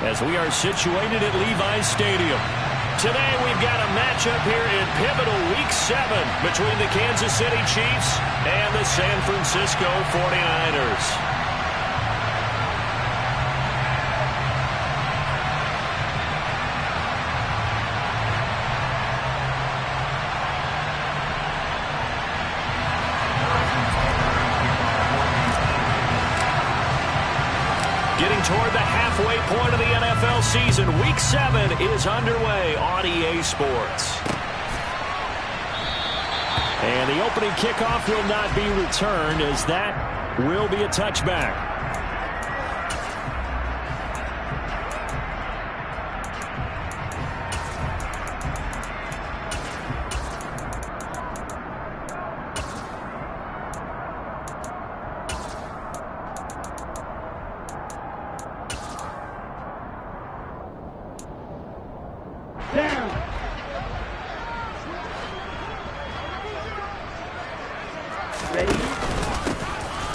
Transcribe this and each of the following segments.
as we are situated at Levi's Stadium. Today we've got a matchup here in pivotal Week 7 between the Kansas City Chiefs and the San Francisco 49ers. Getting toward the halfway point of the NFL season, Week 7 is underway on EA Sports. And the opening kickoff will not be returned, as that will be a touchback.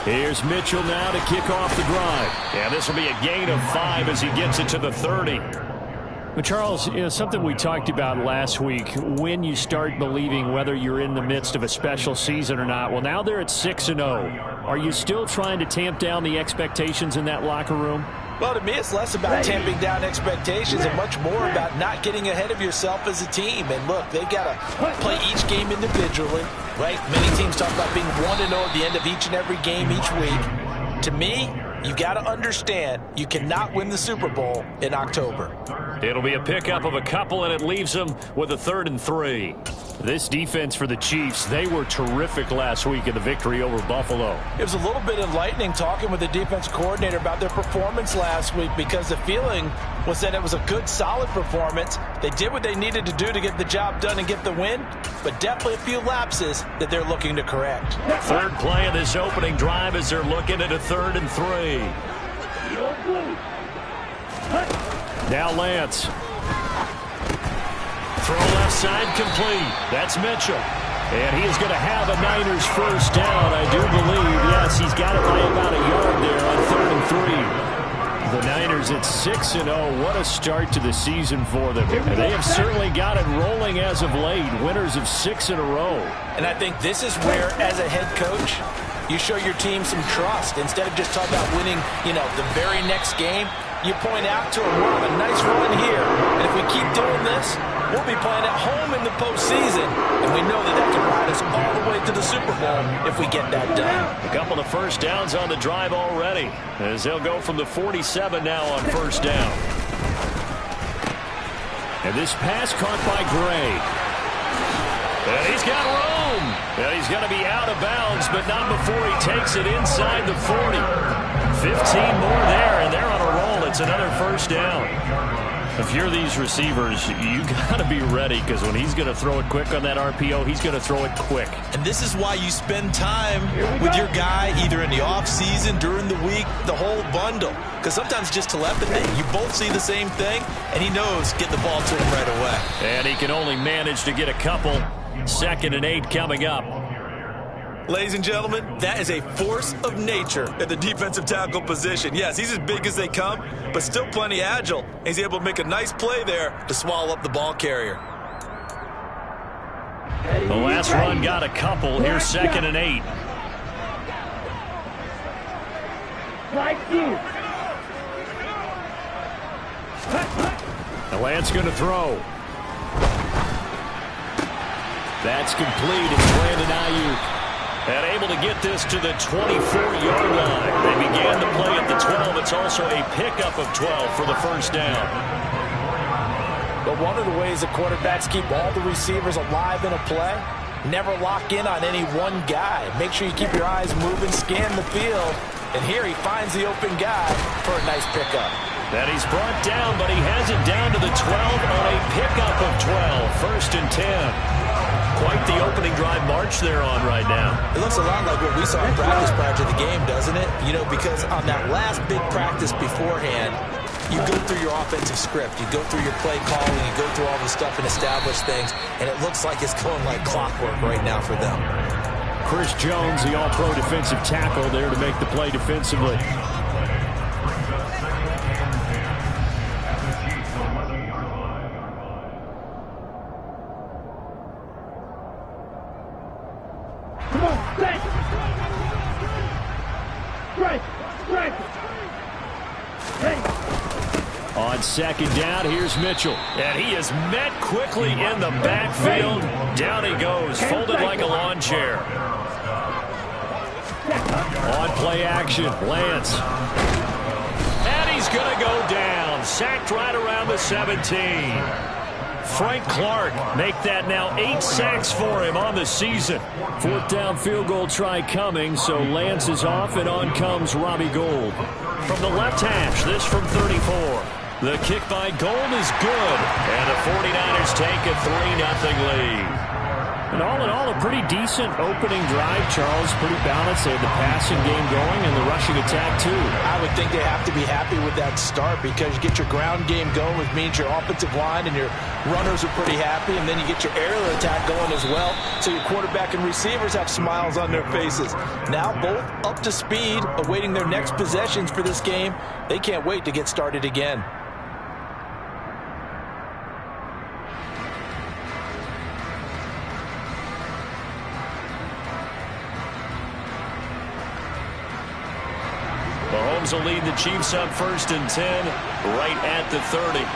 Here's Mitchell now to kick off the drive. And this will be a gain of 5 as he gets it to the 30. Well, Charles, something we talked about last week, when you start believing whether you're in the midst of a special season or not. Well, now they're at 6-0. Are you still trying to tamp down the expectations in that locker room? Well, to me, it's less about tamping down expectations and much more about not getting ahead of yourself as a team. And look, they've got to play each game individually, right? Many teams talk about being 1-0 at the end of each and every game each week. To me, you've got to understand you cannot win the Super Bowl in October. It'll be a pickup of a couple, and it leaves them with a 3rd and 3. This defense for the Chiefs, they were terrific last week in the victory over Buffalo. It was a little bit enlightening talking with the defense coordinator about their performance last week, because the feeling was that it was a good, solid performance. They did what they needed to do to get the job done and get the win, but definitely a few lapses that they're looking to correct. Third play of this opening drive as they're looking at a 3rd and 3. Now Lance. Throw left side complete. That's Mitchell. And he is going to have a Niners first down, I do believe. Yes, he's got it by about a yard there on 3rd and 3. The Niners at 6-0. What a start to the season for them. And they have certainly got it rolling as of late. Winners of 6 in a row. And I think this is where, as a head coach, you show your team some trust. Instead of just talking about winning, the very next game, you point out to them, we're on a nice run here. And if we keep doing this, we'll be playing at home in the postseason. And we know that can ride us all the way to the Super Bowl if we get that done. A couple of first downs on the drive already, as they'll go from the 47 now on first down. And this pass caught by Gray. And he's got room. And he's going to be out of bounds, but not before he takes it inside the 40. 15 more there, and they're on a roll. It's another first down. If you're these receivers, you got to be ready, because when he's going to throw it quick on that RPO, he's going to throw it quick. And this is why you spend time with your guy either in the offseason, during the week, the whole bundle. Because sometimes just telepathy, you both see the same thing, and he knows get the ball to him right away. And he can only manage to get a couple. 2nd and 8 coming up. Ladies and gentlemen, that is a force of nature at the defensive tackle position. Yes, he's as big as they come, but still plenty agile. He's able to make a nice play there to swallow up the ball carrier. The last run got a couple. Here's 2nd and 8. The Lance going to throw. That's complete. It's Brandon Ayuk. And able to get this to the 24-yard line. They began the play at the 12. It's also a pickup of 12 for the first down. But one of the ways the quarterbacks keep all the receivers alive in a play, never lock in on any one guy. Make sure you keep your eyes moving, scan the field. And here he finds the open guy for a nice pickup. That he's brought down, but he has it down to the 12 on a pickup of 12. 1st and 10. Quite the opening drive march they're on right now. It looks a lot like what we saw in practice prior to the game, doesn't it? Because on that last big practice beforehand, you go through your offensive script, you go through your play calling, you go through all the stuff and establish things, and it looks like it's going like clockwork right now for them. Chris Jones, the all-pro defensive tackle, there to make the play defensively. On second down, here's Mitchell. And he is met quickly in the backfield. Down he goes, folded like a lawn chair. On play action, Lance. And he's going to go down. Sacked right around the 17. Frank Clark make that now 8 sacks for him on the season. Fourth down field goal try coming, so Lance is off, and on comes Robbie Gould. From the left hash, this from 34. The kick by Gould is good, and the 49ers take a 3-0 lead. And all in all, a pretty decent opening drive, Charles. Pretty balanced. They had the passing game going and the rushing attack, too. I would think they have to be happy with that start because you get your ground game going, which means your offensive line and your runners are pretty happy, and then you get your aerial attack going as well, so your quarterback and receivers have smiles on their faces. Now both up to speed, awaiting their next possessions for this game. They can't wait to get started again. Mahomes will lead the Chiefs up 1st and 10, right at the 30.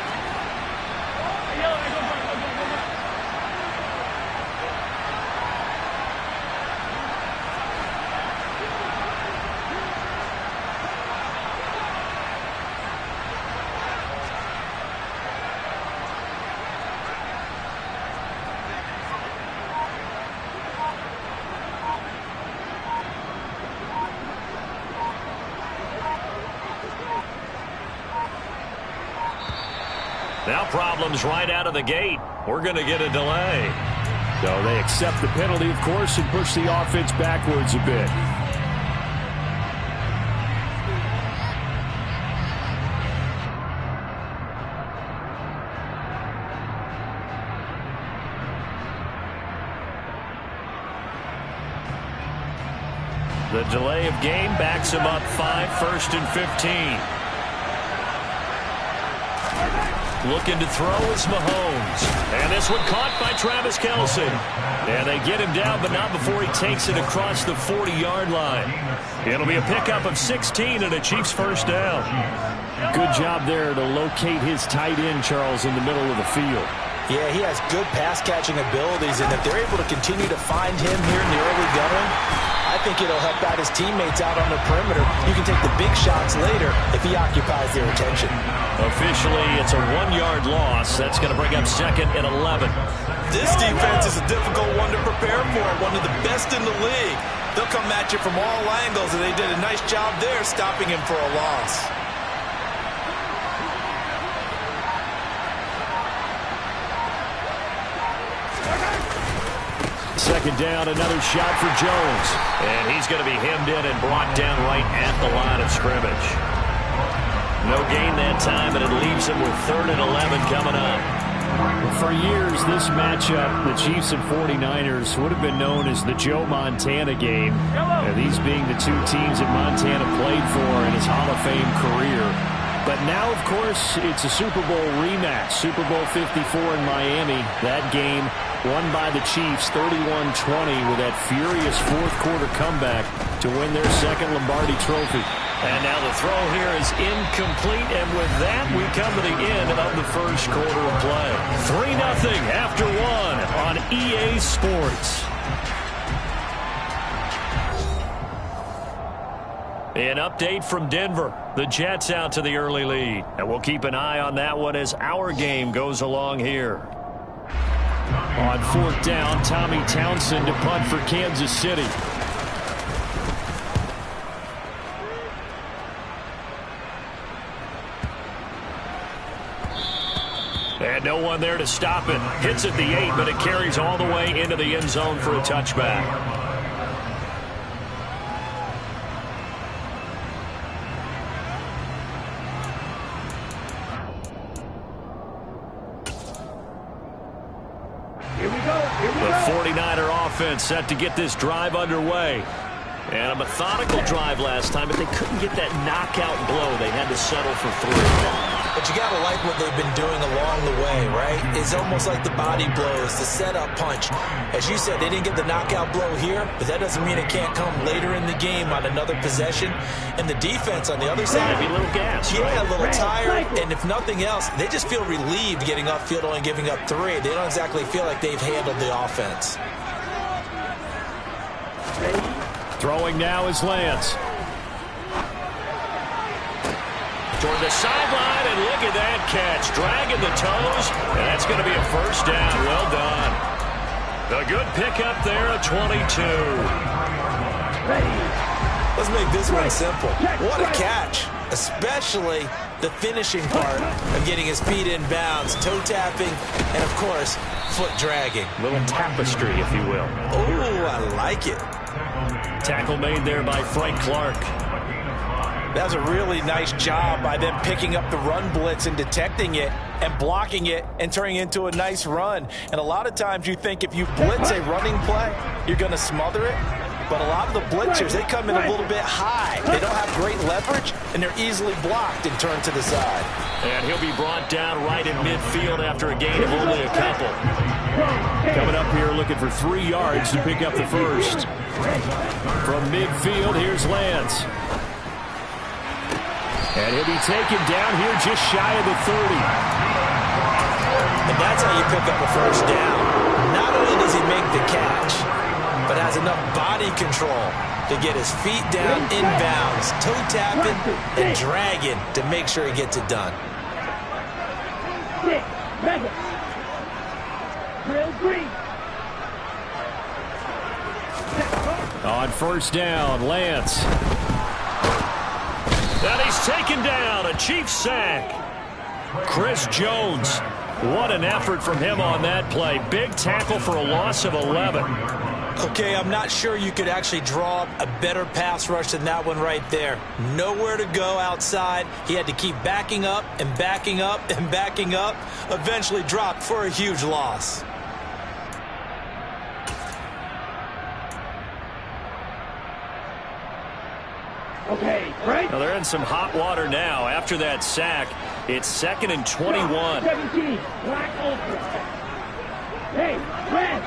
Now problems right out of the gate. We're going to get a delay. So they accept the penalty, of course, and push the offense backwards a bit. The delay of game backs him up 5, 1st and 15. Looking to throw is Mahomes. And this one caught by Travis Kelce. And they get him down, but not before he takes it across the 40-yard line. It'll be a pickup of 16 and a Chiefs first down. Good job there to locate his tight end, Charles, in the middle of the field. Yeah, he has good pass-catching abilities, and if they're able to continue to find him here in the early going, I think it'll help out his teammates out on the perimeter. You can take the big shots later if he occupies their attention. Officially, it's a 1-yard loss. That's going to bring up 2nd and 11. This defense is a difficult one to prepare for, one of the best in the league. They'll come at you from all angles, and they did a nice job there stopping him for a loss. Second down, another shot for Jones. And he's going to be hemmed in and brought down right at the line of scrimmage. No gain that time, and it leaves him with 3rd and 11 coming up. For years, this matchup, the Chiefs and 49ers, would have been known as the Joe Montana game. These being the two teams that Montana played for in his Hall of Fame career. But now, of course, it's a Super Bowl rematch. Super Bowl 54 in Miami. That game won by the Chiefs 31-20 with that furious fourth-quarter comeback to win their 2nd Lombardi trophy. And now the throw here is incomplete, and with that, we come to the end of the first quarter of play. 3-0 after 1 on EA Sports. An update from Denver. The Jets out to the early lead. And we'll keep an eye on that one as our game goes along here. On 4th down, Tommy Townsend to punt for Kansas City. And no one there to stop it. Hits at the 8, but it carries all the way into the end zone for a touchback. The 49er offense set to get this drive underway. And a methodical drive last time, but they couldn't get that knockout blow. They had to settle for 3. But you got to like what they've been doing along the way, right? It's almost like the body blows, the setup punch. As you said, they didn't get the knockout blow here, but that doesn't mean it can't come later in the game on another possession. And the defense on the other side, maybe a little gas, yeah, right? a little tired. And if nothing else, they just feel relieved getting upfield, only giving up 3. They don't exactly feel like they've handled the offense. Throwing now is Lance. Toward the sideline, and look at that catch. Dragging the toes, and that's going to be a first down. Well done. A good pickup there at 22. Let's make this one simple. What a catch, especially the finishing part of getting his feet in bounds, toe tapping, and, of course, foot dragging. A little tapestry, if you will. Oh, I like it. Tackle made there by Frank Clark. That was a really nice job by them picking up the run blitz and detecting it and blocking it and turning it into a nice run. And a lot of times you think if you blitz a running play, you're going to smother it. But a lot of the blitzers, they come in a little bit high. They don't have great leverage, and they're easily blocked and turned to the side. And he'll be brought down right in midfield after a gain of only a couple. Coming up here looking for 3 yards to pick up the first. From midfield, here's Lance. And he'll be taken down here just shy of the 30. And that's how you pick up a first down. Not only does he make the catch, but has enough body control to get his feet down inbounds, toe tapping and dragging to make sure he gets it done. On first down, Lance. And he's taken down, a Chiefs sack. Chris Jones, what an effort from him on that play. Big tackle for a loss of 11. Okay, I'm not sure you could actually draw up a better pass rush than that one right there. Nowhere to go outside. He had to keep backing up and backing up and backing up. Eventually dropped for a huge loss. Okay, right. Well, they're in some hot water now. After that sack, it's 2nd and 21. 17, black ultra. Hey, red,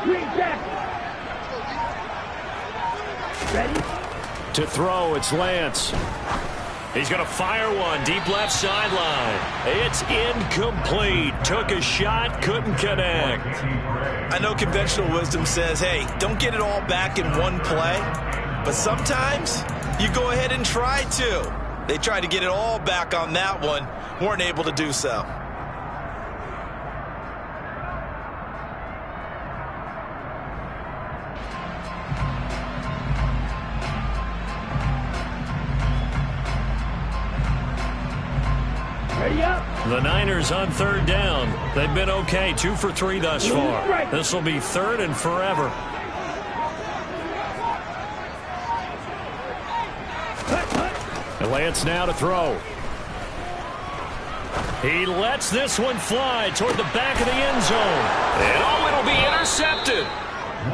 green jacket. Ready? To throw, it's Lance. He's going to fire one deep left sideline. It's incomplete. Took a shot, couldn't connect. I know conventional wisdom says, hey, don't get it all back in one play. But sometimes you go ahead and try to. They tried to get it all back on that one. Weren't able to do so. The Niners on 3rd down. They've been okay, 2 for 3 thus far. This will be 3rd and forever. And Lance now to throw. He lets this one fly toward the back of the end zone. And oh, it'll be intercepted.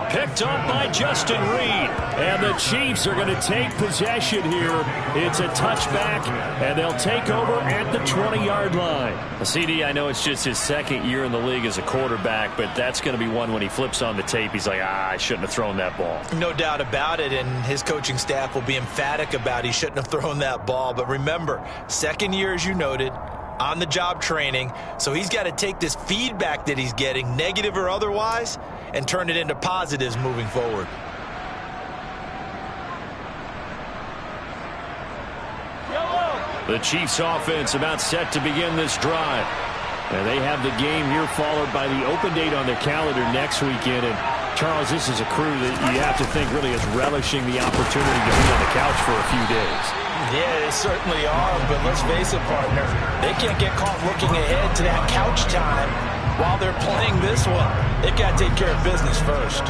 Picked up by Justin Reed. And the Chiefs are going to take possession here. It's a touchback, and they'll take over at the 20-yard line. CD, I know it's just his 2nd year in the league as a quarterback, but that's going to be one when he flips on the tape, he's like, I shouldn't have thrown that ball. No doubt about it, and his coaching staff will be emphatic about he shouldn't have thrown that ball. But remember, 2nd year, as you noted, on-the-job training, so he's got to take this feedback that he's getting, negative or otherwise, and turn it into positives moving forward. The Chiefs offense about set to begin this drive. And they have the game here followed by the open date on their calendar next weekend. And Charles, this is a crew that you have to think really is relishing the opportunity to be on the couch for a few days. Yeah, they certainly are, but let's face it, partner. They can't get caught looking ahead to that couch time while they're playing this one. They've got to take care of business first.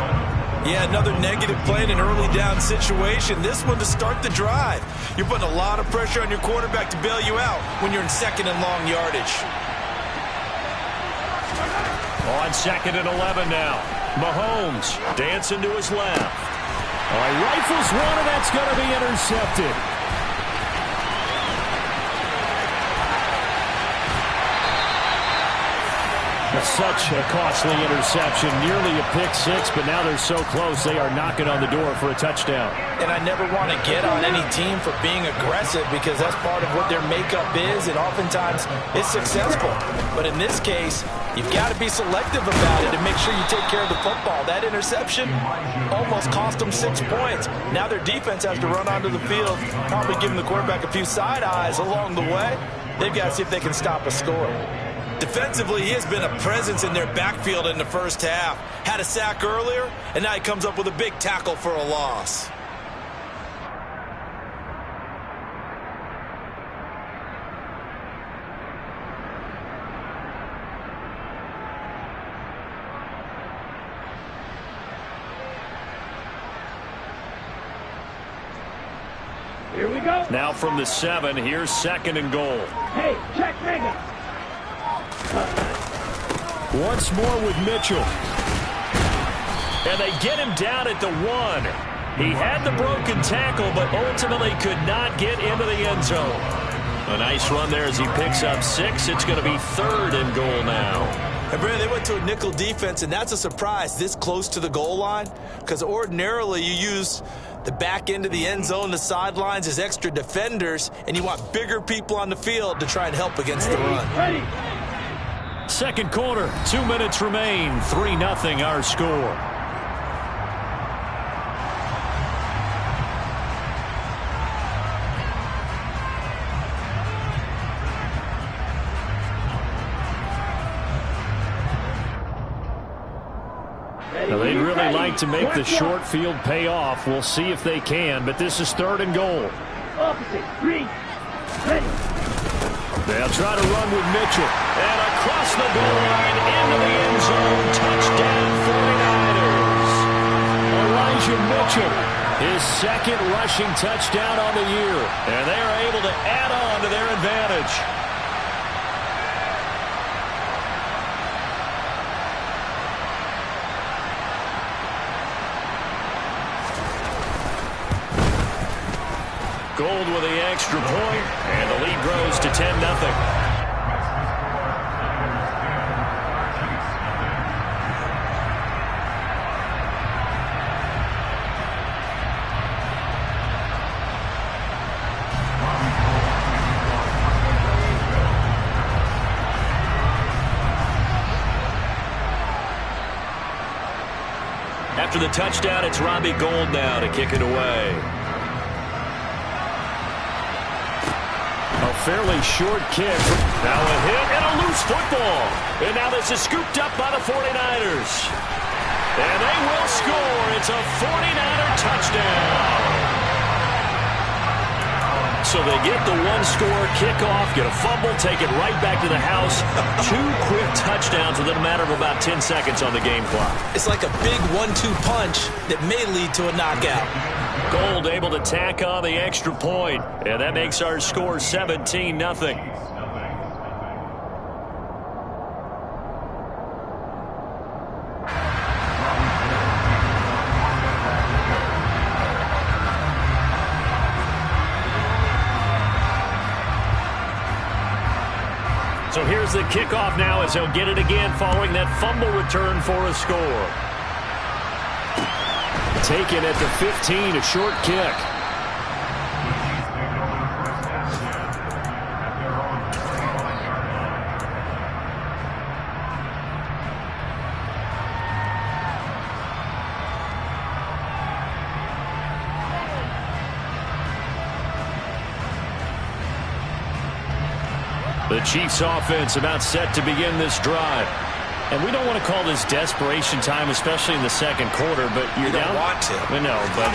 Yeah, another negative play in an early down situation. This one to start the drive. You're putting a lot of pressure on your quarterback to bail you out when you're in 2nd and long yardage. On 2nd and 11 now. Mahomes dancing to his left. All right, rifles one, and that's going to be intercepted. Such a costly interception, nearly a pick six, but now they're so close they are knocking on the door for a touchdown. And I never want to get on any team for being aggressive because that's part of what their makeup is, and oftentimes it's successful. But in this case, you've got to be selective about it and make sure you take care of the football. That interception almost cost them 6 points. Now their defense has to run onto the field, probably giving the quarterback a few side eyes along the way. They've got to see if they can stop a score. Defensively, he has been a presence in their backfield in the first half. Had a sack earlier, and now he comes up with a big tackle for a loss. Here we go. Now from the 7, here's 2nd and goal. Hey, check mega. Once more with Mitchell. And they get him down at the 1. He had the broken tackle, but ultimately could not get into the end zone. A nice run there as he picks up 6. It's going to be 3rd and goal now. And Brandon, they went to a nickel defense, and that's a surprise this close to the goal line, because ordinarily you use the back end of the end zone, the sidelines as extra defenders, and you want bigger people on the field to try and help against the run. Ready. Second quarter, 2 minutes remain, 3-0 our score. Now they'd really like to make the short field pay off. We'll see if they can, but this is 3rd and goal. Opposite. 3. Ready. They'll try to run with Mitchell. And across the goal line into the end zone. Touchdown 49ers. Elijah Mitchell, his 2nd rushing touchdown on the year. And they are able to add on to their advantage. Gold with the extra point, and the lead grows to 10-0. After the touchdown, it's Robbie Gould now to kick it away. A fairly short kick. Now a hit and a loose football. And now this is scooped up by the 49ers. And they will score. It's a 49er touchdown. So they get the one-score kickoff, get a fumble, take it right back to the house. 2 quick touchdowns within a matter of about 10 seconds on the game clock. It's like a big 1-2 punch that may lead to a knockout. Gould able to tack on the extra point, and that makes our score 17-0. So here's the kickoff now as he'll get it again following that fumble return for a score. Taken at the 15, a short kick. The Chiefs offense about set to begin this drive. And we don't want to call this desperation time, especially in the second quarter, but you're down. You don't want to. I know, but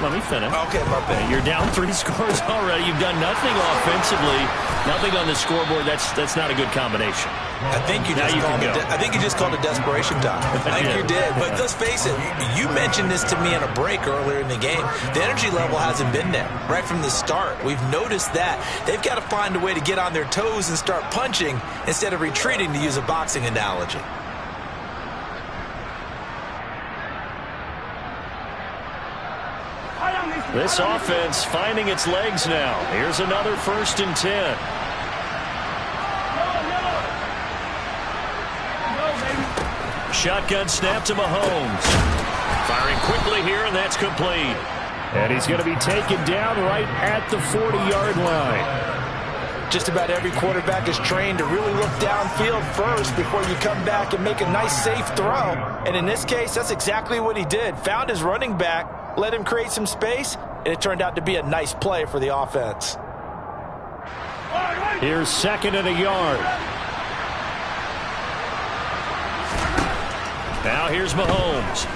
let me finish. Okay, my bad. You're down 3 scores already. You've done nothing offensively, nothing on the scoreboard. That's not a good combination. I think you just called it desperation time. I think you did. But let's face it, you mentioned this to me in a break earlier in the game. The energy level hasn't been there right from the start. We've noticed that. They've got to find a way to get on their toes and start punching instead of retreating, to use a boxing analogy. This offense finding its legs now. Here's another 1st and 10. shotgun snap to Mahomes. Firing quickly here, and that's complete. And he's going to be taken down right at the 40-yard line. Just about every quarterback is trained to really look downfield first before you come back and make a nice, safe throw. And in this case, that's exactly what he did. Found his running back, let him create some space, and it turned out to be a nice play for the offense. Here's 2nd and a yard. Now here's Mahomes.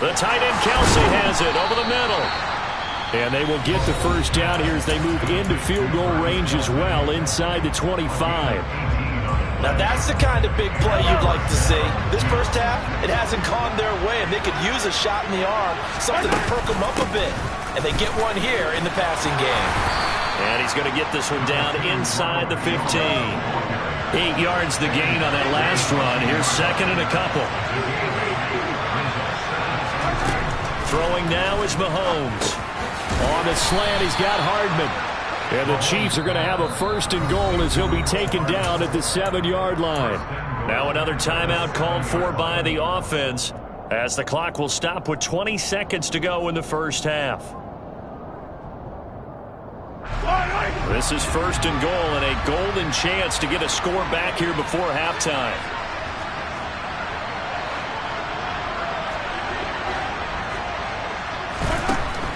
The tight end Kelsey has it over the middle. And they will get the first down here as they move into field goal range as well, inside the 25. Now that's the kind of big play you'd like to see. This first half, it hasn't gone their way, and they could use a shot in the arm, something to perk them up a bit. And they get one here in the passing game. And he's going to get this one down inside the 15. 8 yards the gain on that last run. Here's 2nd and a couple. Throwing now is Mahomes. On the slant, he's got Hardman. And the Chiefs are going to have a 1st and goal as he'll be taken down at the 7-yard line. Now another timeout called for by the offense as the clock will stop with 20 seconds to go in the first half. This is 1st and goal and a golden chance to get a score back here before halftime.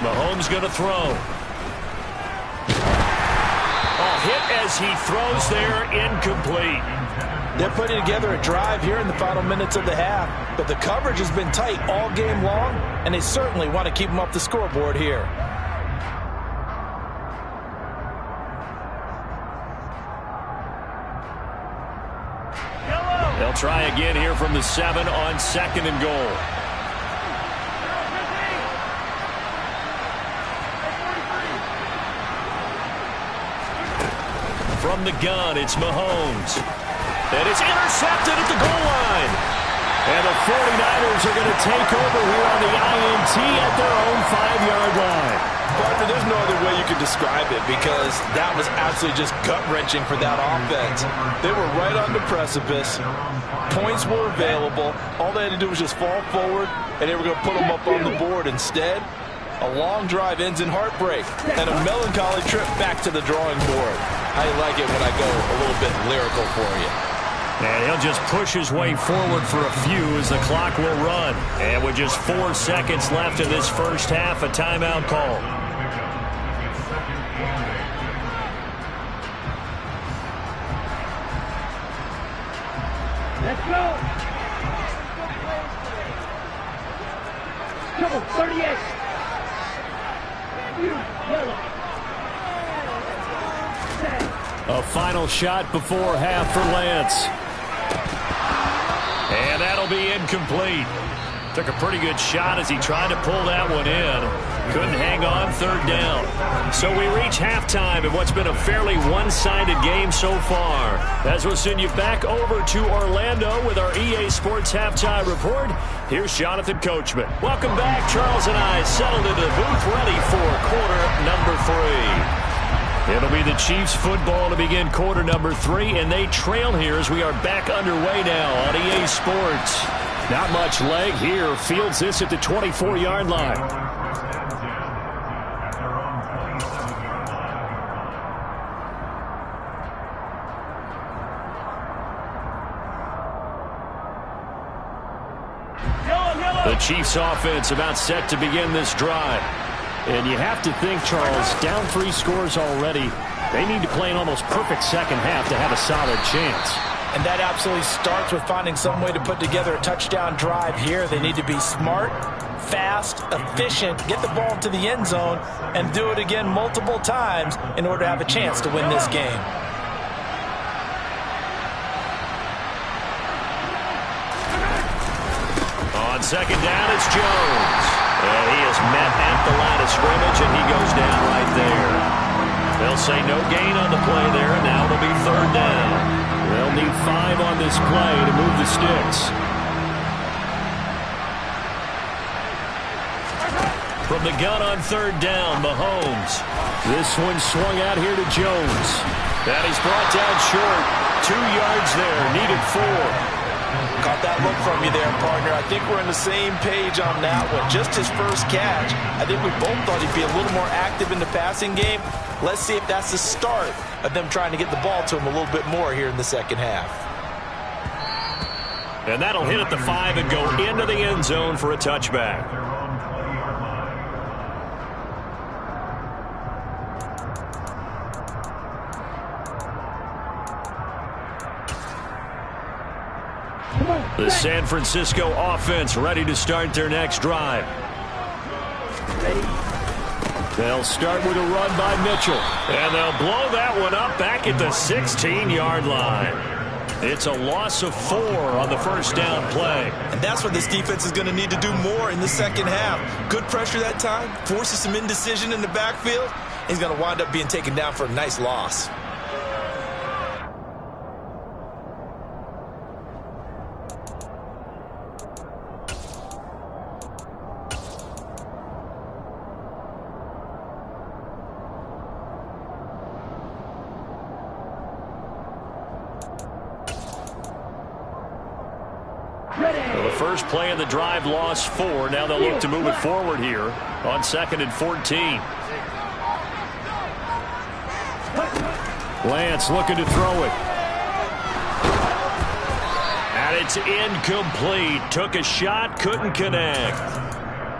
Mahomes going to throw. Hit as he throws there, incomplete. They're putting together a drive here in the final minutes of the half, but the coverage has been tight all game long, and they certainly want to keep them off the scoreboard here. They'll try again here from the 7 on 2nd and goal. From the gun, it's Mahomes. And it's intercepted at the goal line. And the 49ers are going to take over here on the INT at their own 5-yard line. Partner, there's no other way you could describe it because that was absolutely just gut-wrenching for that offense. They were right on the precipice. Points were available. All they had to do was just fall forward, and they were going to put them up on the board. Instead, a long drive ends in heartbreak and a melancholy trip back to the drawing board. I like it when I go a little bit lyrical for you. And he'll just push his way forward for a few as the clock will run. And with just 4 seconds left in this first half, a timeout call. Let's go. Come on, 38. You yellow. A final shot before half for Lance. And that'll be incomplete. Took a pretty good shot as he tried to pull that one in. Couldn't hang on 3rd down. So we reach halftime in what's been a fairly one-sided game so far. As we'll send you back over to Orlando with our EA Sports Halftime Report, here's Jonathan Coachman. Welcome back. Charles and I settled into the booth ready for quarter number 3. It'll be the Chiefs football to begin quarter number 3, and they trail here as we are back underway now on EA Sports. Not much leg here. Fields this at the 24-yard line. The Chiefs offense about set to begin this drive. And you have to think, Charles, down 3 scores already. They need to play an almost perfect second half to have a solid chance. And that absolutely starts with finding some way to put together a touchdown drive here. They need to be smart, fast, efficient, get the ball to the end zone, and do it again multiple times in order to have a chance to win this game. On 2nd down, it's Jones. And he is met at the line of scrimmage, and he goes down right there. They'll say no gain on the play there, and now it'll be 3rd down. They'll need 5 on this play to move the sticks. From the gun on 3rd down, Mahomes. This one swung out here to Jones. And he's brought down short. 2 yards there, needed 4. Caught that look from you there, partner. I think we're on the same page on that one. Just his first catch. I think we both thought he'd be a little more active in the passing game. Let's see if that's the start of them trying to get the ball to him a little bit more here in the second half. And that'll hit at the 5 and go into the end zone for a touchback. The San Francisco offense ready to start their next drive. They'll start with a run by Mitchell. And they'll blow that one up back at the 16-yard line. It's a loss of 4 on the first down play. And that's what this defense is going to need to do more in the second half. Good pressure that time, forces some indecision in the backfield. He's going to wind up being taken down for a nice loss. First play of the drive lost 4. Now they'll look to move it forward here on 2nd and 14. Lance looking to throw it. And it's incomplete. Took a shot, couldn't connect.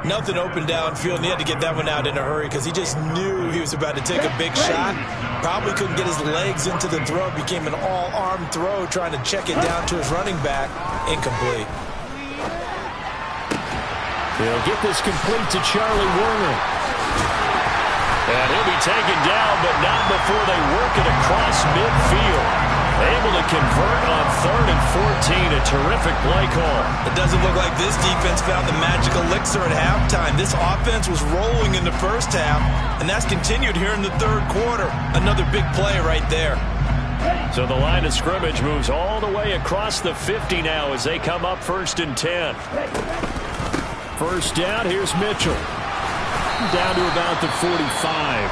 Nothing open downfield, and he had to get that one out in a hurry because he just knew he was about to take a big shot. Probably couldn't get his legs into the throw. Became an all-arm throw trying to check it down to his running back. Incomplete. They'll get this complete to Charlie Werner. And he'll be taken down, but not before they work it across midfield. Able to convert on 3rd and 14. A terrific play call. It doesn't look like this defense found the magic elixir at halftime. This offense was rolling in the first half, and that's continued here in the third quarter. Another big play right there. So the line of scrimmage moves all the way across the 50 now as they come up 1st and 10. First down, here's Mitchell. Down to about the 45.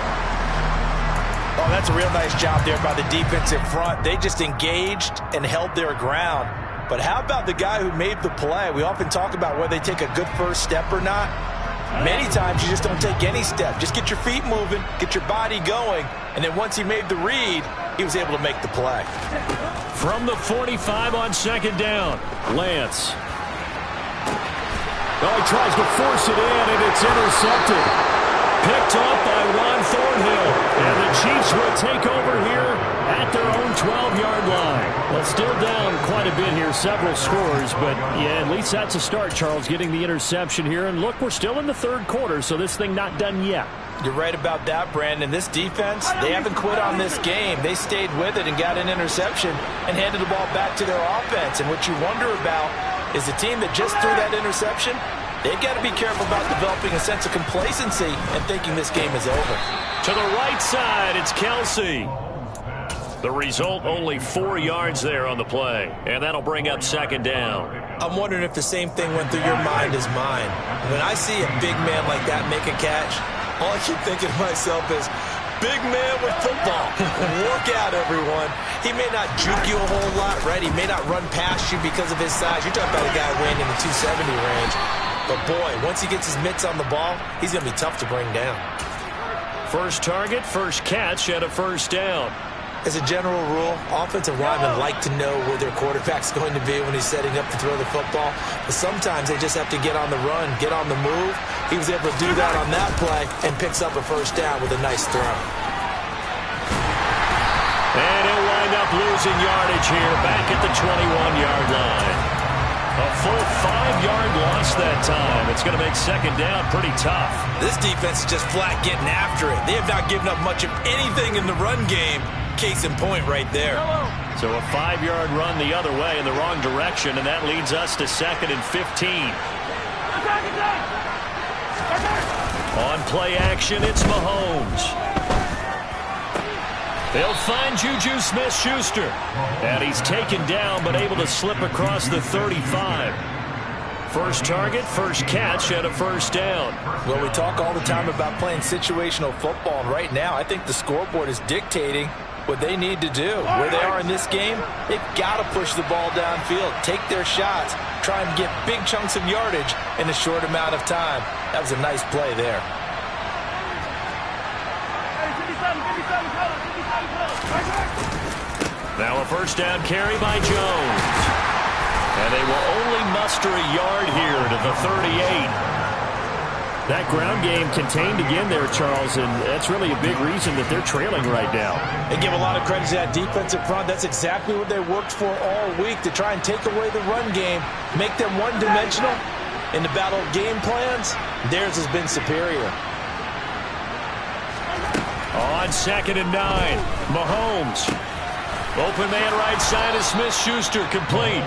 Oh, that's a real nice job there by the defensive front. They just engaged and held their ground. But how about the guy who made the play? We often talk about whether they take a good first step or not. Many times you just don't take any step. Just get your feet moving, get your body going, and then once he made the read, he was able to make the play. From the 45 on 2nd down, Lance. Oh, he tries to force it in, and it's intercepted. Picked off by Ron Thornhill. And the Chiefs will take over here at their own 12-yard line. Well, still down quite a bit here, several scores, but yeah, at least that's a start, Charles, getting the interception here. And look, we're still in the third quarter, so this thing not done yet. You're right about that, Brandon. This defense, they haven't quit on this game. They stayed with it and got an interception and handed the ball back to their offense. And what you wonder about is the team that just threw that interception, they've got to be careful about developing a sense of complacency and thinking this game is over. To the right side, it's Kelsey. The result, only 4 yards there on the play. And that'll bring up 2nd down. I'm wondering if the same thing went through your mind as mine. When I see a big man like that make a catch, all I keep thinking to myself is, big man with football. Work out, everyone. He may not juke you a whole lot, right? He may not run past you because of his size. You're talking about a guy weighing in the 270 range. But, boy, once he gets his mitts on the ball, he's going to be tough to bring down. First target, first catch at a 1st down. As a general rule, offensive linemen like to know where their quarterback's going to be when he's setting up to throw the football. But sometimes they just have to get on the run, get on the move. He was able to do that on that play and picks up a 1st down with a nice throw. And he'll wind up losing yardage here back at the 21-yard line. A full 5-yard loss that time. It's going to make 2nd down pretty tough. This defense is just flat getting after it. They have not given up much of anything in the run game. Case in point right there. So a 5-yard run the other way in the wrong direction, and that leads us to 2nd and 15. On play action, it's Mahomes. They'll find Juju Smith-Schuster. And he's taken down, but able to slip across the 35. First target, first catch, and a 1st down. Well, we talk all the time about playing situational football, and right now I think the scoreboard is dictating what they need to do. Where they are in this game, they've got to push the ball downfield, take their shots, try and get big chunks of yardage in a short amount of time. That was a nice play there. Now a first down carry by Jones. And they will only muster a yard here to the 38. That ground game contained again there, Charles, and that's really a big reason that they're trailing right now. They give a lot of credit to that defensive front. That's exactly what they worked for all week, to try and take away the run game, make them one-dimensional. In the battle of game plans, theirs has been superior. On 2nd and 9, Mahomes. Open man right side is Smith-Schuster, complete.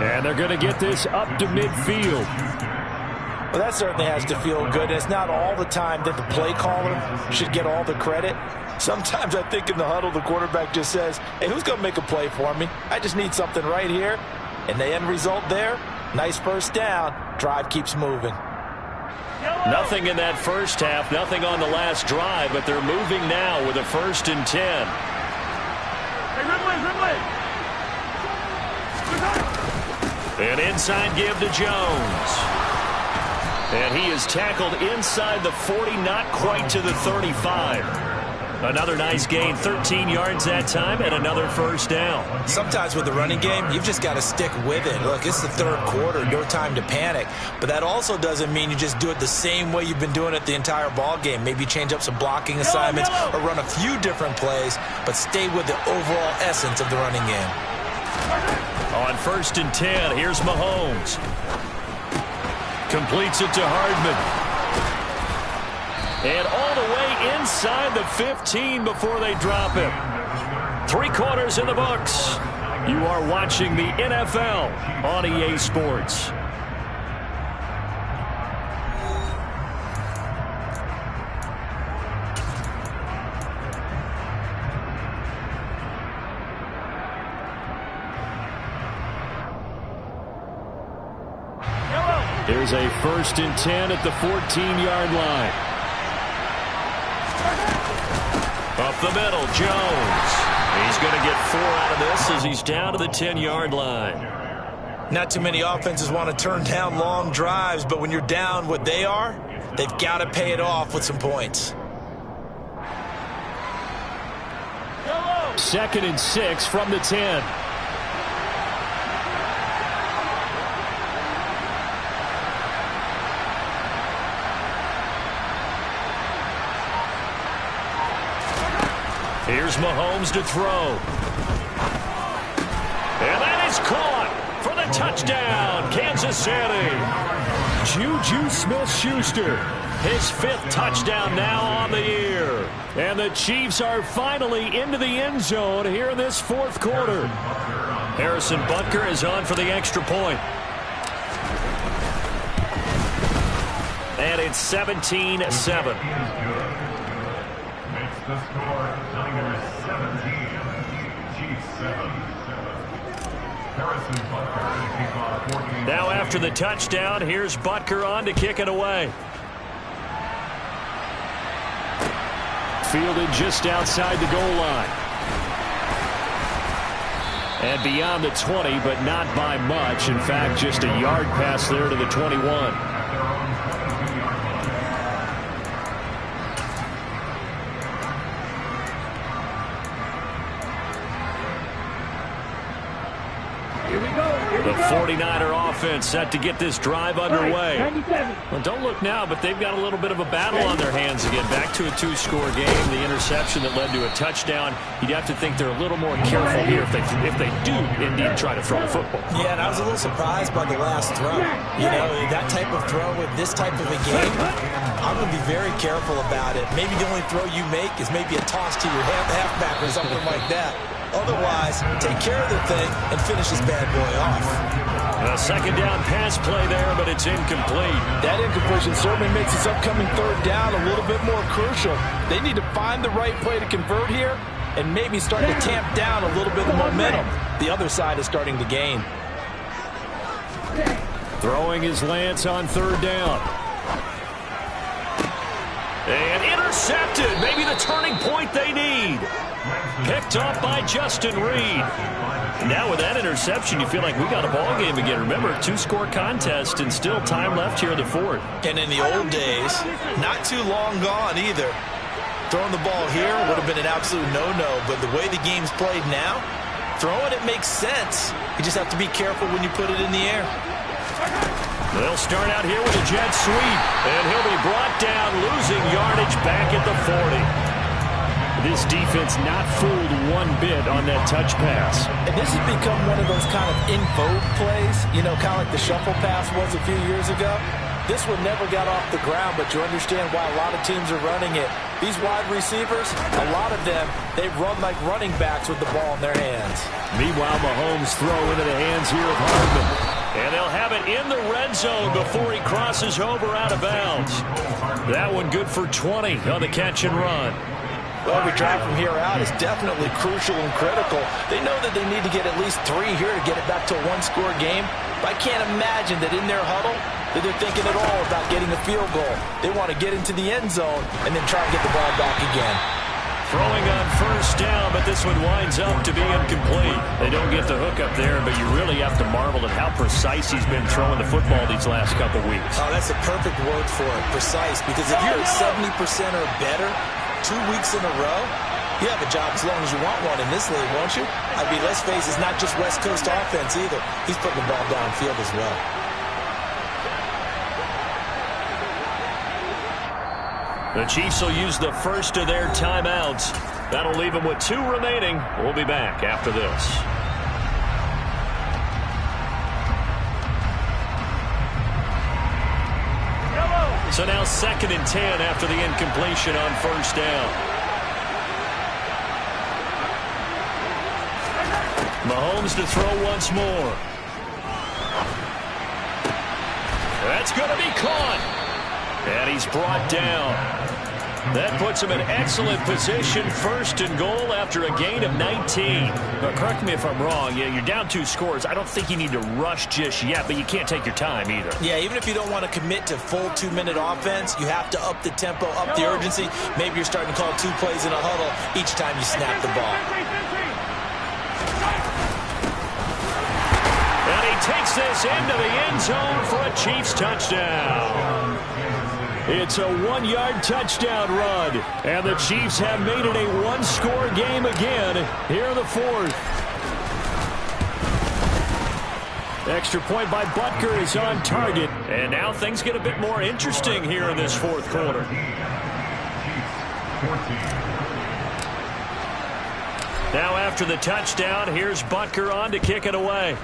And they're going to get this up to midfield. Well, that certainly has to feel good. It's not all the time that the play caller should get all the credit. Sometimes I think in the huddle, the quarterback just says, hey, who's going to make a play for me? I just need something right here. And the end result there, nice first down. Drive keeps moving. Nothing in that first half, nothing on the last drive, but they're moving now with a 1st and 10. An inside give to Jones. And he is tackled inside the 40, not quite to the 35. Another nice gain, 13 yards that time, and another first down. Sometimes with the running game, you've just got to stick with it. Look, it's the 3rd quarter, no time to panic. But that also doesn't mean you just do it the same way you've been doing it the entire ball game. Maybe change up some blocking assignments or run a few different plays, but stay with the overall essence of the running game. On 1st and 10, here's Mahomes. Completes it to Hardman. And all the way inside the 15 before they drop him. 3 quarters in the books. You are watching the NFL on EA Sports. Here's a 1st and 10 at the 14-yard line. Up the middle, Jones. He's going to get 4 out of this as he's down to the 10-yard line. Not too many offenses want to turn down long drives, but when you're down what they are, they've got to pay it off with some points. 2nd and 6 from the 10. Here's Mahomes to throw. And that is caught for the touchdown, Kansas City. Juju Smith-Schuster. His 5th touchdown now on the year. And the Chiefs are finally into the end zone here in this 4th quarter. Harrison Butker is on for the extra point. And it's 17-7. The score, Niners 17, Chiefs 7. Harrison Butker to kick off 14. Now after the touchdown, here's Butker on to kick it away. Fielded just outside the goal line. And beyond the 20, but not by much. In fact, just a yard pass there to the 21. The 49er offense set to get this drive underway. Well, don't look now, but they've got a little bit of a battle on their hands again. Back to a 2-score game. The interception that led to a touchdown. You'd have to think they're a little more careful here if they do indeed try to throw the football. Yeah, and I was a little surprised by the last throw. You know, that type of throw with this type of a game, I'm going to be very careful about it. Maybe the only throw you make is maybe a toss to your halfback or something like that. Otherwise, take care of the thing and finish this bad boy off. A 2nd down pass play there, but it's incomplete. That incompletion certainly makes this upcoming 3rd down a little bit more crucial. They need to find the right play to convert here and maybe start to tamp down a little bit of momentum. The other side is starting to gain. Throwing is Lance on 3rd down. And intercepted. Maybe the turning point they need. Picked off by Justin Reed. Now with that interception, you feel like we got a ball game again. Remember, 2-score contest and still time left here in the fourth. And in the old days, not too long gone either. Throwing the ball here would have been an absolute no-no, but the way the game's played now, throwing it makes sense. You just have to be careful when you put it in the air. They'll start out here with a jet sweep, and he'll be brought down, losing yardage back at the 40. This defense not fooled one bit on that touch pass. And this has become one of those kind of in vogue plays, you know, kind of like the shuffle pass was a few years ago. This one never got off the ground, but you understand why a lot of teams are running it. These wide receivers, a lot of them, they run like running backs with the ball in their hands. Meanwhile, Mahomes throw into the hands here of Hardman. And they'll have it in the red zone before he crosses over out of bounds. That one good for 20 on the catch and run. Well, every drive from here out is definitely crucial and critical. They know that they need to get at least 3 here to get it back to a one-score game. But I can't imagine that in their huddle that they're thinking at all about getting a field goal. They want to get into the end zone and then try and get the ball back again. Throwing on first down, but this one winds up to be incomplete. They don't get the hook up there, but you really have to marvel at how precise he's been throwing the football these last couple weeks. Oh, that's a perfect word for it, precise, because if you're at 70% or better 2 weeks in a row, you have a job as long as you want one in this league, won't you? I mean, let's face it, it's not just West Coast offense either. He's putting the ball downfield as well. The Chiefs will use the first of their timeouts. That'll leave them with 2 remaining. We'll be back after this. So now 2nd and 10 after the incompletion on first down. Mahomes to throw once more. That's going to be caught. And he's brought down. That puts him in excellent position, 1st and goal after a gain of 19. But correct me if I'm wrong. Yeah, you're down 2 scores. I don't think you need to rush just yet, but you can't take your time either. Yeah, even if you don't want to commit to full 2-minute offense, you have to up the tempo, up the urgency. Maybe you're starting to call 2 plays in a huddle each time you snap the ball. And he takes this into the end zone for a Chiefs touchdown. It's a 1-yard touchdown run, and the Chiefs have made it a 1-score game again here in the 4th. Extra point by Butker is on target, and now things get a bit more interesting here in this 4th quarter. Now after the touchdown, here's Butker on to kick it away.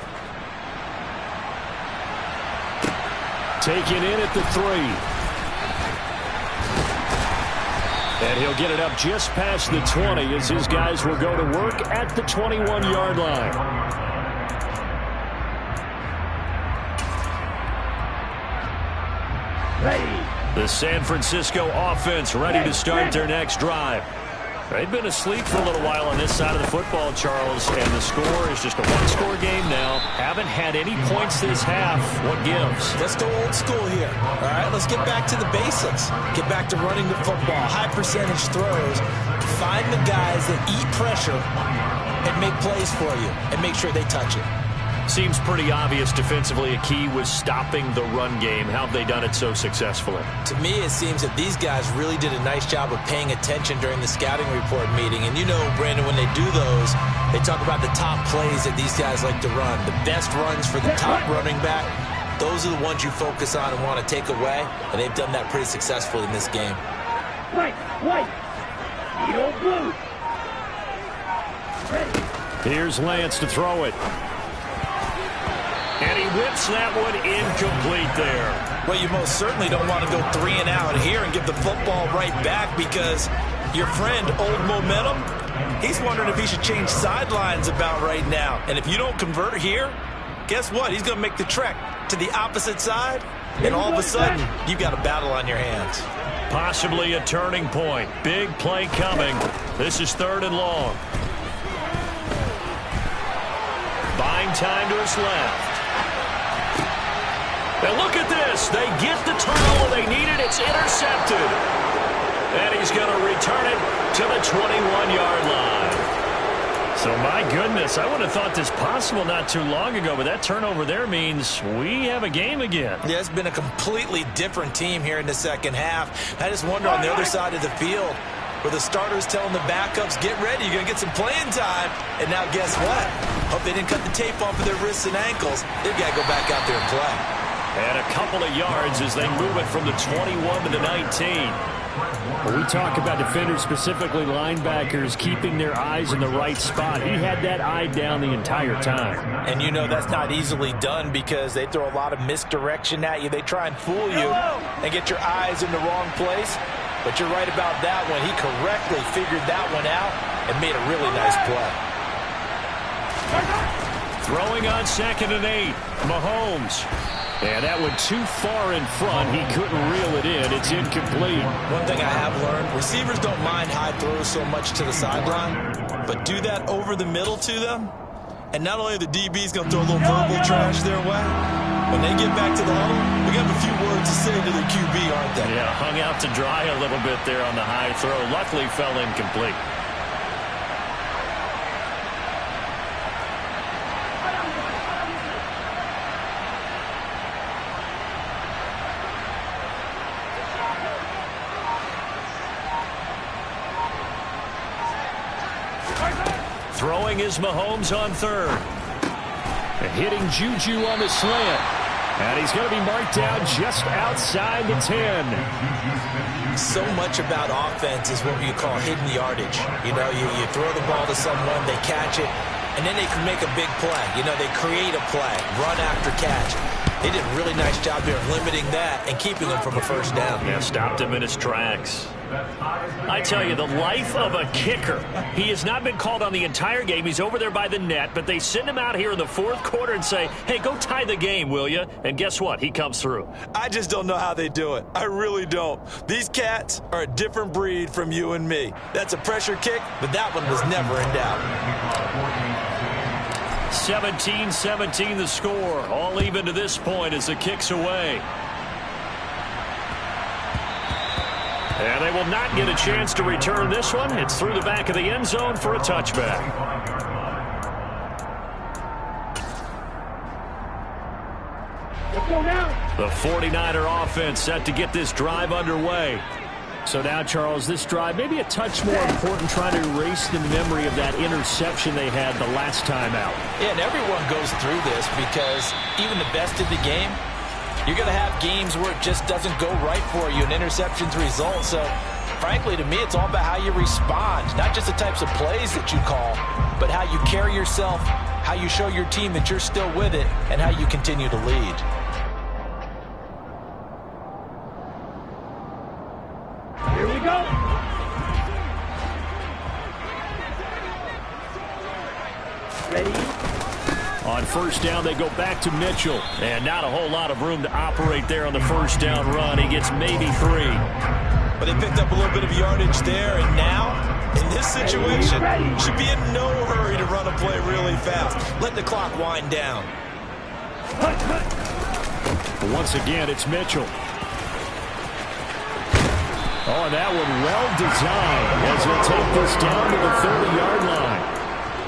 Taken in at the 3. And he'll get it up just past the 20 as his guys will go to work at the 21-yard line. Ready. The San Francisco offense ready to start their next drive. They've been asleep for a little while on this side of the football, Charles, and the score is just a 1-score game now. Haven't had any points this half. What gives? Let's go old school here. All right, let's get back to the basics. Get back to running the football, high percentage throws. Find the guys that eat pressure and make plays for you and make sure they touch it. Seems pretty obvious defensively a key was stopping the run game. How have they done it so successfully? To me, it seems that these guys really did a nice job of paying attention during the scouting report meeting. And you know, Brandon, when they do those, they talk about the top plays that these guys like to run. The best runs for the top running back, those are the ones you focus on and want to take away. And they've done that pretty successfully in this game. White. Need old blue. Ready. Here's Lance to throw it. And he whips that one incomplete there. Well, you most certainly don't want to go 3 and out here and give the football right back because your friend, Old Momentum, he's wondering if he should change sidelines about right now. And if you don't convert here, guess what? He's going to make the trek to the opposite side, and all of a sudden, you've got a battle on your hands. Possibly a turning point. Big play coming. This is 3rd and long. Buying time to his left. And look at this. They get the turnover they needed. It's intercepted. And he's going to return it to the 21-yard line. So, my goodness, I would have thought this possible not too long ago, but that turnover there means we have a game again. Yeah, it's been a completely different team here in the second half. I just wonder on the other side of the field where the starters telling the backups, get ready, you're going to get some playing time. And now guess what? Hope they didn't cut the tape off of their wrists and ankles. They've got to go back out there and play. And a couple of yards as they move it from the 21 to the 19. When we talk about defenders, specifically linebackers, keeping their eyes in the right spot. He had that eye down the entire time. And you know that's not easily done because they throw a lot of misdirection at you. They try and fool you and get your eyes in the wrong place. But you're right about that one. He correctly figured that one out and made a really nice play. Throwing on 2nd and 8. Mahomes. And that one too far in front. He couldn't reel it in. It's incomplete. One thing I have learned, receivers don't mind high throws so much to the sideline, but do that over the middle to them, and not only are the DBs going to throw a little verbal trash their way, when they get back to the huddle, we got a few words to say to their QB, aren't they? Yeah, hung out to dry a little bit there on the high throw. Luckily fell incomplete. Throwing is Mahomes on 3rd. Hitting Juju on the slant. And he's going to be marked down just outside the 10. So much about offense is what you call hidden yardage. You know, you throw the ball to someone, they catch it, and then they can make a big play. You know, they create a play, run after catch. They did a really nice job here of limiting that and keeping him from a first down. Yeah, stopped him in his tracks. I tell you, the life of a kicker. He has not been called on the entire game. He's over there by the net, but they send him out here in the 4th quarter and say, hey, go tie the game, will you? And guess what? He comes through. I just don't know how they do it. I really don't. These cats are a different breed from you and me. That's a pressure kick, but that one was never in doubt. 17-17 the score. All even to this point as the kick's away. And they will not get a chance to return this one. It's through the back of the end zone for a touchback. Let's go now. The 49er offense set to get this drive underway. So now, Charles, this drive may be a touch more important, trying to erase the memory of that interception they had the last time out. Yeah, and everyone goes through this because even the best in the game, you're going to have games where it just doesn't go right for you, and interceptions result. So, frankly, to me, it's all about how you respond, not just the types of plays that you call, but how you carry yourself, how you show your team that you're still with it, and how you continue to lead. Here we go. Ready? On first down, they go back to Mitchell. And not a whole lot of room to operate there on the first down run. He gets maybe 3. But they picked up a little bit of yardage there, and now, in this situation, should be in no hurry to run a play really fast. Let the clock wind down. But once again, it's Mitchell. Oh, and that one well designed as he'll take this down to the 30-yard line.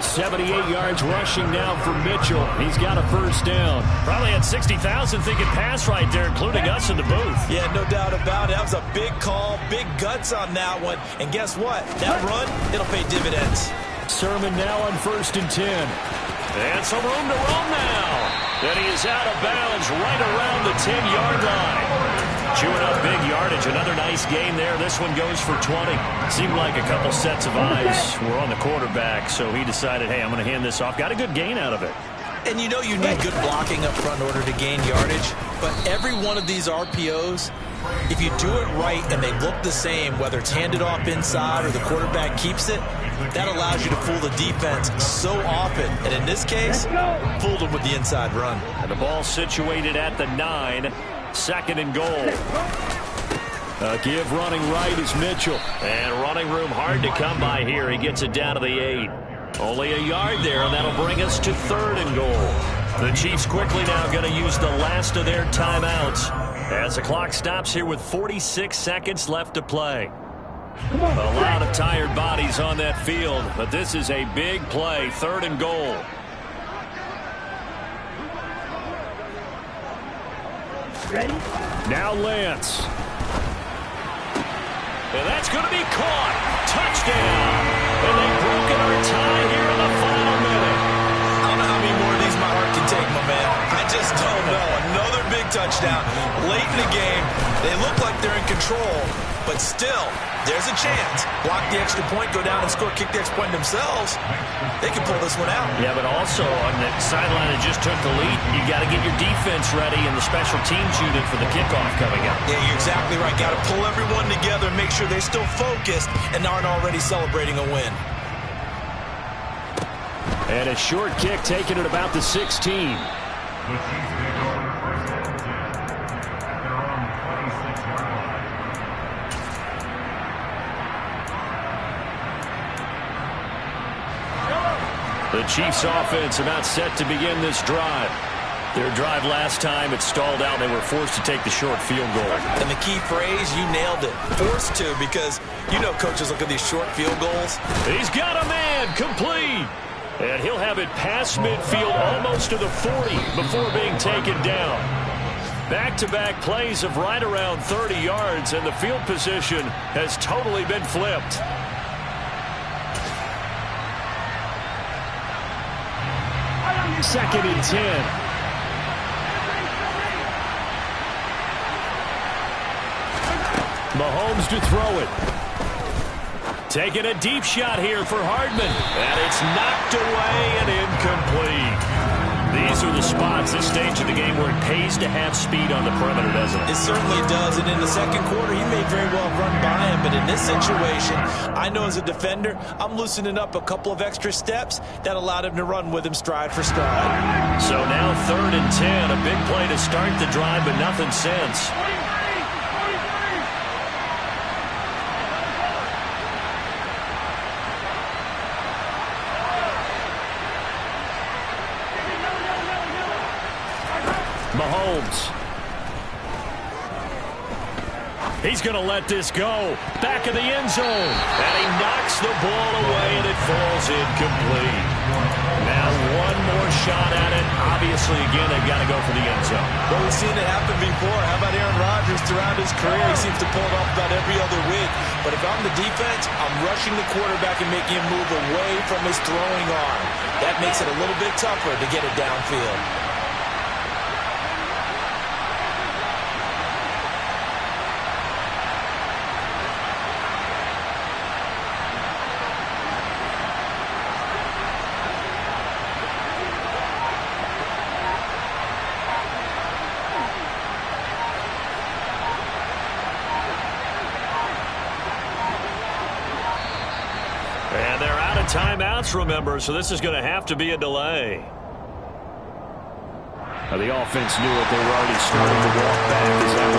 78 yards rushing now for Mitchell. He's got a first down. Probably had 60,000 thinking pass right there, including us in the booth. Yeah, no doubt about it. That was a big call, big guts on that one. And guess what? That run, it'll pay dividends. Sermon now on 1st and 10. And some room to run now. Then he is out of bounds right around the 10-yard line. Chewing up big yardage. Another nice game there. This one goes for 20. Seemed like a couple sets of eyes were on the quarterback, so he decided, hey, I'm going to hand this off. Got a good gain out of it. And you know you need good blocking up front in order to gain yardage, but every one of these RPOs, if you do it right and they look the same, whether it's handed off inside or the quarterback keeps it, that allows you to fool the defense so often. And in this case, fooled them with the inside run. And the ball situated at the 9. 2nd and goal. Give running right is Mitchell. And running room hard to come by here. He gets it down to the 8. Only a yard there, and that'll bring us to 3rd and goal. The Chiefs quickly now going to use the last of their timeouts as the clock stops here with 46 seconds left to play. A lot of tired bodies on that field, but this is a big play, 3rd and goal. Ready? Now Lance. And that's going to be caught. Touchdown. And they've broken our tie here in the final minute. I don't know how many more of these my heart can take, my man. I just don't know. Another big touchdown late in the game. They look like they're in control, but still, there's a chance. Block the extra point, go down and score, kick the extra point themselves. They can pull this one out. Yeah, but also on the sideline that just took the lead, you got to get your defense ready and the special teams unit for the kickoff coming up. Yeah, you're exactly right. Got to pull everyone together and make sure they're still focused and aren't already celebrating a win. And a short kick taken at about the 16. The Chiefs take over 1st and 10 at their own 26-yard line. The Chiefs offense about set to begin this drive. Their drive last time, it stalled out. They were forced to take the short field goal. And the key phrase, you nailed it. Forced to, because you know coaches look at these short field goals. He's got a man, complete. And he'll have it past midfield almost to the 40 before being taken down. Back-to-back plays of right around 30 yards, and the field position has totally been flipped. Second and 10. Mahomes to throw it. Taking a deep shot here for Hardman. And it's knocked away and incomplete. These are the spots, this stage of the game, where it pays to have speed on the perimeter, doesn't it? It certainly does. And in the second quarter, he may very well run by him. But in this situation, I know as a defender, I'm loosening up a couple of extra steps that allowed him to run with him stride for stride. So now 3rd and 10. A big play to start the drive, but nothing since. Mahomes. He's going to let this go. Back of the end zone. And he knocks the ball away, and it falls incomplete. Now one more shot at it. Obviously, again, they've got to go for the end zone. Well, we've seen it happen before. How about Aaron Rodgers throughout his career? He seems to pull it off about every other week. But if I'm the defense, I'm rushing the quarterback and making him move away from his throwing arm. That makes it a little bit tougher to get it downfield. And they're out of timeouts, remember, so this is going to have to be a delay. The offense knew it. They were already starting to walk back as that